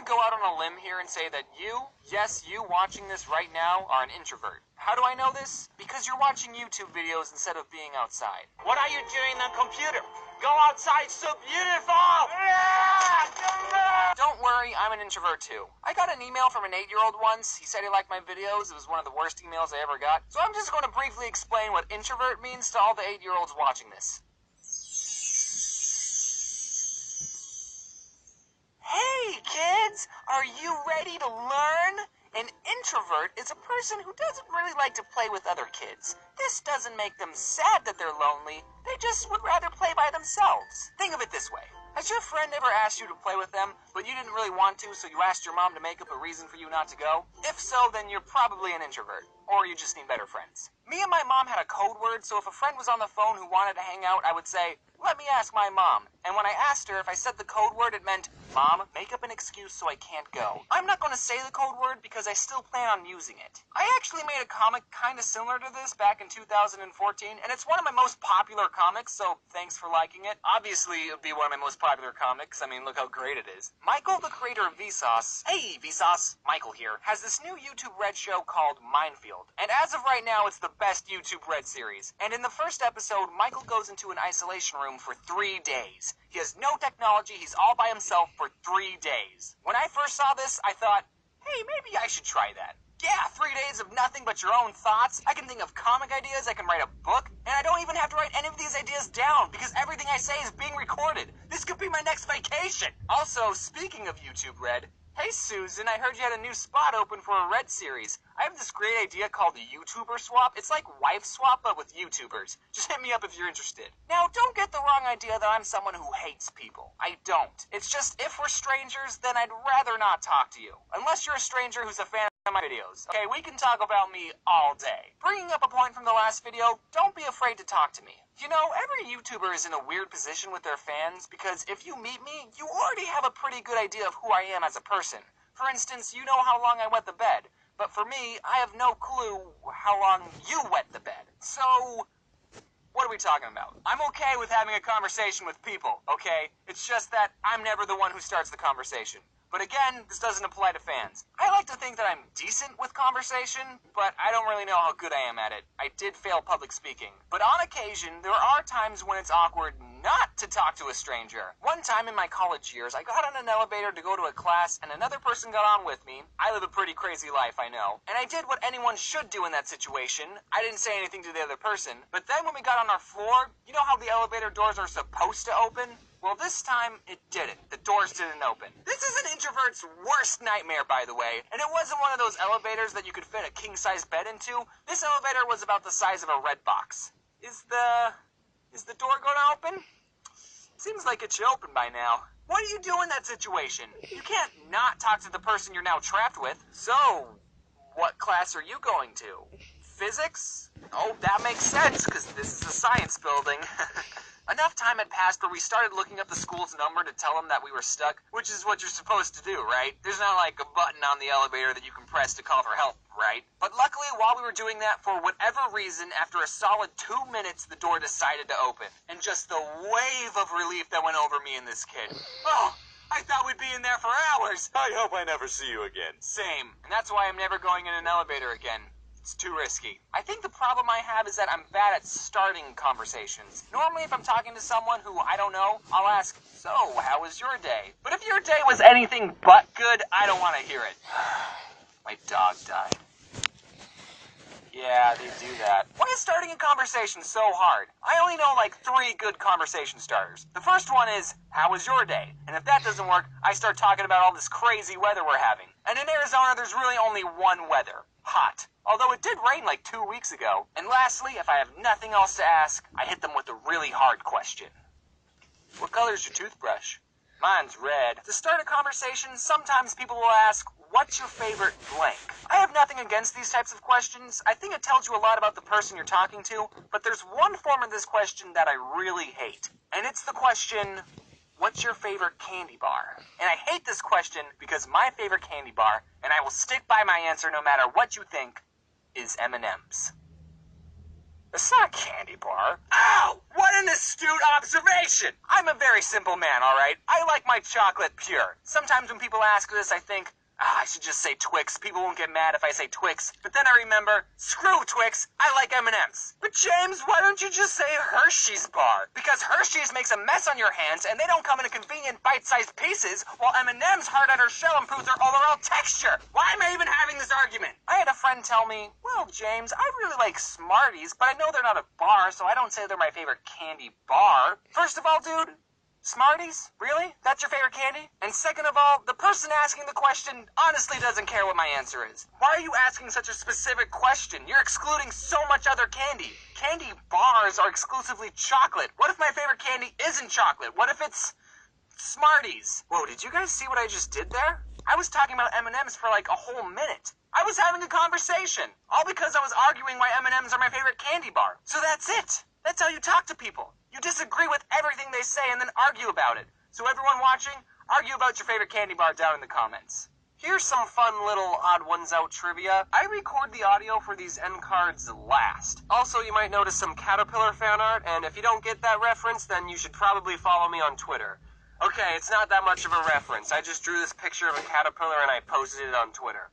to go out on a limb here and say that you, yes, you watching this right now, are an introvert. How do I know this? Because you're watching YouTube videos instead of being outside. What are you doing on computer? Go outside, so beautiful! Don't worry, I'm an introvert too. I got an email from an 8-year-old once. He said he liked my videos. It was one of the worst emails I ever got. So I'm just going to briefly explain what introvert means to all the 8-year-olds watching this. Hey kids, are you ready to learn? An introvert is a person who doesn't really like to play with other kids. This doesn't make them sad that they're lonely. They just would rather play by themselves. Think of it this way. Has your friend ever asked you to play with them, but you didn't really want to, so you asked your mom to make up a reason for you not to go? If so, then you're probably an introvert, or you just need better friends. Me and my mom had a code word, so if a friend was on the phone who wanted to hang out, I would say, "Let me ask my mom." And when I asked her if I said the code word, it meant, "Mom, make up an excuse so I can't go." I'm not going to say the code word because I still plan on using it. I actually made a comic kind of similar to this back in 2014, and it's one of my most popular comics, so thanks for liking it. Obviously, it would be one of my most popular comics. I mean, look how great it is. Michael, the creator of Vsauce, hey Vsauce, Michael here, has this new YouTube Red show called Minefield. And as of right now, it's the best YouTube Red series. And in the first episode, Michael goes into an isolation room for 3 days. He has no technology, he's all by himself for 3 days. When I first saw this, I thought, hey, maybe I should try that. Yeah, 3 days of nothing but your own thoughts. I can think of comic ideas, I can write a book, and I don't even have to write any of these ideas down because everything I say is being recorded. This could be my next vacation. Also, speaking of YouTube Red, hey Susan, I heard you had a new spot open for a Red series. I have this great idea called the YouTuber Swap. It's like Wife Swap, but with YouTubers. Just hit me up if you're interested. Now, don't get the wrong idea that I'm someone who hates people. I don't. It's just, if we're strangers, then I'd rather not talk to you. Unless you're a stranger who's a fan of my videos. Okay, we can talk about me all day. Bringing up a point from the last video, don't be afraid to talk to me. You know, every YouTuber is in a weird position with their fans because if you meet me, you already have a pretty good idea of who I am as a person. For instance, you know how long I wet the bed. But for me, I have no clue how long you wet the bed. So, what are we talking about? I'm okay with having a conversation with people, okay? It's just that I'm never the one who starts the conversation. But again, this doesn't apply to fans. I like to think that I'm decent with conversation, but I don't really know how good I am at it. I did fail public speaking. But on occasion, there are times when it's awkward not to talk to a stranger. One time in my college years, I got on an elevator to go to a class, and another person got on with me. I live a pretty crazy life, I know. And I did what anyone should do in that situation. I didn't say anything to the other person. But then when we got on our floor, you know how the elevator doors are supposed to open? Well, this time, it didn't. The doors didn't open. This is an introvert's worst nightmare, by the way. And it wasn't one of those elevators that you could fit a king-size bed into. This elevator was about the size of a red box. Is the door going to open? Seems like it should open by now. What do you do in that situation? You can't not talk to the person you're now trapped with. So, what class are you going to? Physics? Oh, that makes sense, because this is a science building. Enough time had passed where we started looking up the school's number to tell them that we were stuck, which is what you're supposed to do, right? There's not like a button on the elevator that you can press to call for help, right? But luckily, while we were doing that, for whatever reason, after a solid 2 minutes, the door decided to open. And just the wave of relief that went over me and this kid. Oh, I thought we'd be in there for hours. I hope I never see you again. Same. And that's why I'm never going in an elevator again. It's too risky. I think the problem I have is that I'm bad at starting conversations. Normally, if I'm talking to someone who I don't know, I'll ask, "So, how was your day?" But if your day was anything but good, I don't want to hear it. My dog died. Yeah, they do that. Why is starting a conversation so hard? I only know like 3 good conversation starters. The first one is, "How was your day?" And if that doesn't work, I start talking about all this crazy weather we're having. And in Arizona, there's really only one weather. Hot. Although it did rain like 2 weeks ago. And lastly, if I have nothing else to ask, I hit them with a really hard question. What color's your toothbrush? Mine's red. To start a conversation, sometimes people will ask, what's your favorite blank? I have nothing against these types of questions. I think it tells you a lot about the person you're talking to. But there's one form of this question that I really hate. And it's the question, what's your favorite candy bar? And I hate this question because my favorite candy bar, and I will stick by my answer no matter what you think, is M&M's. It's not a candy bar. Ow! What an astute observation! I'm a very simple man, alright? I like my chocolate pure. Sometimes when people ask this, I think, I should just say Twix. People won't get mad if I say Twix. But then I remember, screw Twix, I like M&Ms. But James, why don't you just say Hershey's bar? Because Hershey's makes a mess on your hands, and they don't come in convenient bite-sized pieces, while M&M's hard outer shell improves their overall texture. Why am I even having this argument? I had a friend tell me, well, James, I really like Smarties, but I know they're not a bar, so I don't say they're my favorite candy bar. First of all, dude, Smarties? Really? That's your favorite candy? And second of all, the person asking the question honestly doesn't care what my answer is. Why are you asking such a specific question? You're excluding so much other candy. Candy bars are exclusively chocolate. What if my favorite candy isn't chocolate? What if it's Smarties? Whoa, did you guys see what I just did there? I was talking about M&Ms for like a whole minute. I was having a conversation, all because I was arguing why M&Ms are my favorite candy bar. So that's it. That's how you talk to people. You disagree with everything they say and then argue about it. So everyone watching, argue about your favorite candy bar down in the comments. Here's some fun little odd ones out trivia. I record the audio for these end cards last. Also, you might notice some Caterpillar fan art, and if you don't get that reference, then you should probably follow me on Twitter. Okay, it's not that much of a reference. I just drew this picture of a caterpillar and I posted it on Twitter.